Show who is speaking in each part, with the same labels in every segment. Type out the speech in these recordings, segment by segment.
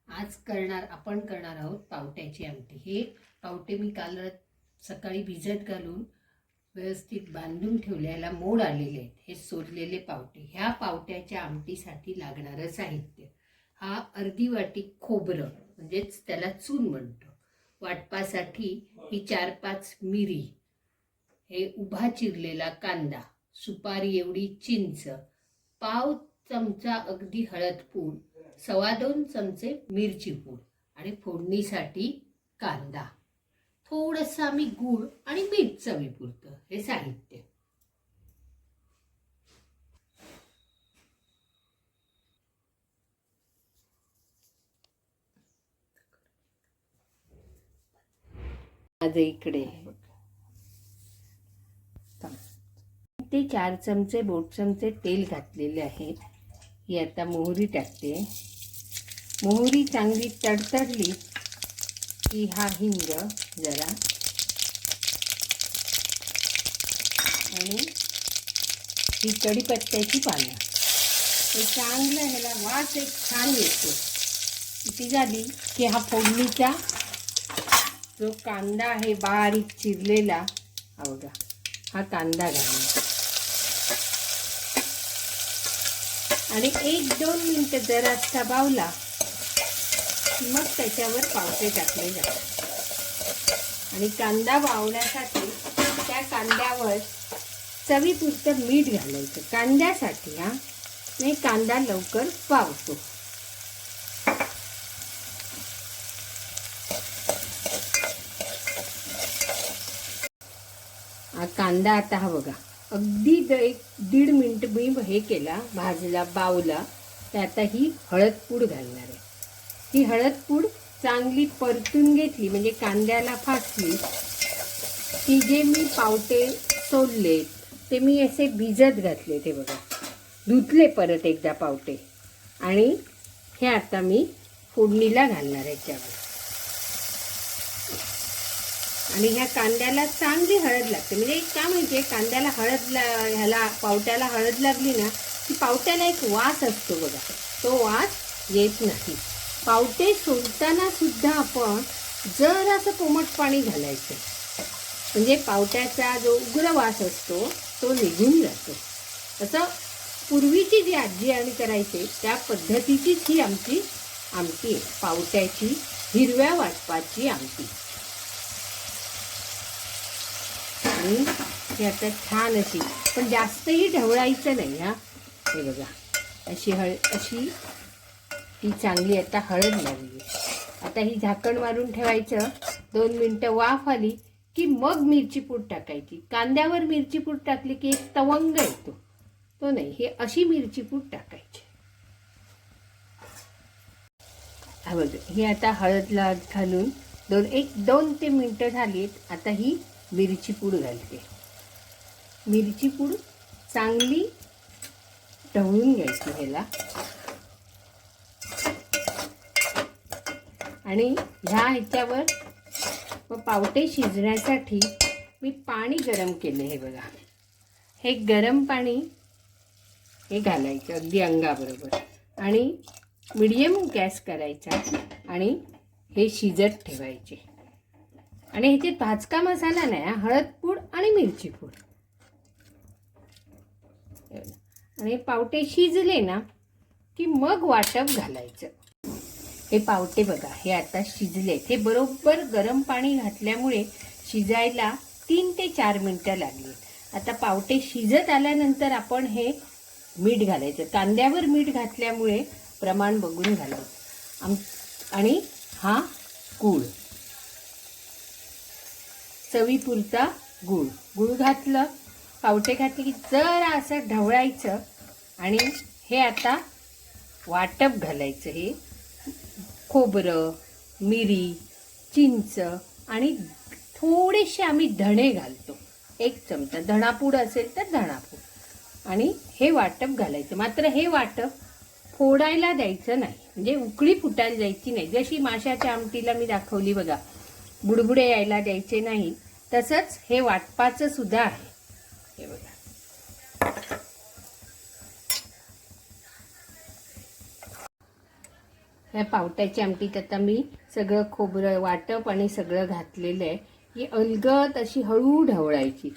Speaker 1: आपण करणार आहोत पावट्याची आमटी। हे पावटे मी काल सकाळी भिजत घालून व्यवस्थित बांधून ठेवल्याला मोड आलेले आहेत। हे सोललेले पावटे। ह्या पावट्याच्या आमटीसाठी लागणारं साहित्य, हा अर्धी वाटी खोबरं म्हणजेच त्याला चून म्हणतो। वाटपासाठी ही 4-5 मिरी, हे उभा चिरलेला कांदा, सुपारी एवढी चिंच, पाव चमचा अगदी हळद पूड, 2.25 चमचे मिरची पूड आणि फोडणीसाठी कांदा, थोडंसं आम्ही गूळ आणि मीठ चवीपुरतं हे साहित्य। माझे इकडे ते 4 चमचे बोट चमचे तेल घातलेले आहेत। ही आता मोहरी टाकते। मोहरी चांगली तडतडली की हा हिंग जरा आणि ही कढीपत्त्याची पानं, हे चांगलं ह्याला वास एक छान येतो। ती झाली की हा फोडणीचा जो कांदा आहे बारीक चिरलेला, हा बघा, हा कांदा घालून आणि 1-2 मिनिटं जरासा बावला मग त्याच्यावर पावटे टाकले जातात। आणि कांदा वावण्यासाठी त्या कांद्यावर चवीपुरतं मीठ घालायचं कांद्यासाठी, हा नाही कांदा लवकर वावतो। हा कांदा आता हा बघा अगदी 1-1.5 मिनिट मी हे केला, भाजला, बावला। तर आता ही हळद पूड घालणार आहे। ही हळद पूड चांगली परतून घेतली म्हणजे कांद्याला फासली की जे मी पावटे सोलले ते मी असे भिजत घातले, ते बघा धुतले परत एकदा पावटे, आणि हे आता मी फोडणीला घालणार आहे त्यावर। आणि ह्या कांद्याला चांगली हळद लागते, म्हणजे काय माहितीये, कांद्याला ह्याला पावट्याला हळद लागली ना की पावट्याला एक वास असतो बघा, तो वास येत नाही। पावटे सोलताना सुद्धा आपण जरासं कोमट पाणी घालायचं, म्हणजे पावट्याचा जो उग्र वास असतो तो निघून जातो। असं पूर्वीची जी आजी आणि करायचे त्या पद्धतीचीच ही आमची आमटी आहे, पावट्याची हिरव्या वाटपाची आमटी। आणि हे आता छान अशी, पण जास्तही ढवळायचं नाही हा। हे बघा अशी अशी ती चांगली आता हळद लागली। आता ही झाकण मारून ठेवायचं, 2 मिनिटं वाफ आली की मग मिरची पूड टाकायची। कांद्यावर मिरची पूड टाकली की एक तवंग येतो, तो नाही, हे अशी मिरची पूड टाकायची। हा बघा ही आता हळदला घालून 1-2 मिनिटं झालीत। आता ही मिरची पूड घालते। मिरची पूड चांगली ढवळून घ्यायची ह्याला, आणि ह्याच्यावर मग पावटे शिजण्यासाठी मी पाणी गरम केले। हे बघा, हे गरम पाणी हे घालायचं अगदी अंगाबरोबर, आणि मीडियम गॅस करायचा आणि हे शिजत ठेवायचे। आणि ह्याचे भाजका मसाला नाही, हळद पूड आणि मिरची पूड। आणि पावटे शिजले ना की मग वाटप घालायचं। हे पावटे बघा हे आता शिजले, हे बरोबर गरम पाणी घातल्यामुळे शिजायला 3 ते 4 मिनिटं लागली। आता पावटे शिजत आल्यानंतर आपण हे मीठ घालायचं, कांद्यावर मीठ घातल्यामुळे प्रमाण बघून घालायचं। आणि हा गूळ, चवीपुरता गूळ घातलं, पावटे घातले की जरा असं ढवळायचं, आणि हे आता वाटप घालायचं। हे खोबरं, मिरी, चिंच आणि थोडेसे आम्ही धणे घालतो, 1 चमचा धणापूड असेल तर धणापूड, आणि हे वाटप घालायचं। मात्र हे वाटप फोडायला द्यायचं नाही, म्हणजे उकळी फुटायला द्यायची नाही। जशी माशाच्या आमटीला मी दाखवली बघा, बुडबुडे यायला द्यायचे नाही, तसंच हे वाटपाचं सुद्धा आहे। हे बघा या पावट्याची आमटीत आता मी सगळं खोबरं वाटप आणि सगळं घातलेलं आहे. ही अलगद अशी हळू ढवळायची.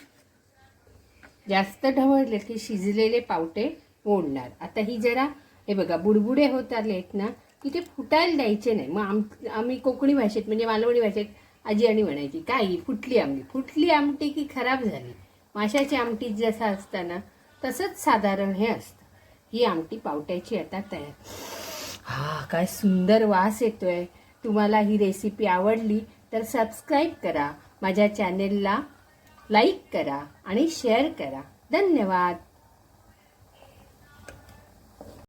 Speaker 1: जास्त ढवळले की शिजलेले पावटे मोडणार. आता ही जरा हे बघा बुडबुडे होत आलेत ना की ते फुटायला द्यायचे नाही. मग आम्ही कोकणी भाषेत म्हणजे मालवणी भाषेत आजी आणि म्हणायची काय ही फुटली आमटी की खराब झाली. माशाची आमटी जसं असतं ना तसंच साधारण हे असतं. ही आमटी पावट्याची आता तयार. हा काय सुंदर वास येतोय. तुम्हाला ही रेसिपी आवडली तर सबस्क्राईब करा, माझ्या चॅनेलला लाईक करा आणि शेअर करा. धन्यवाद.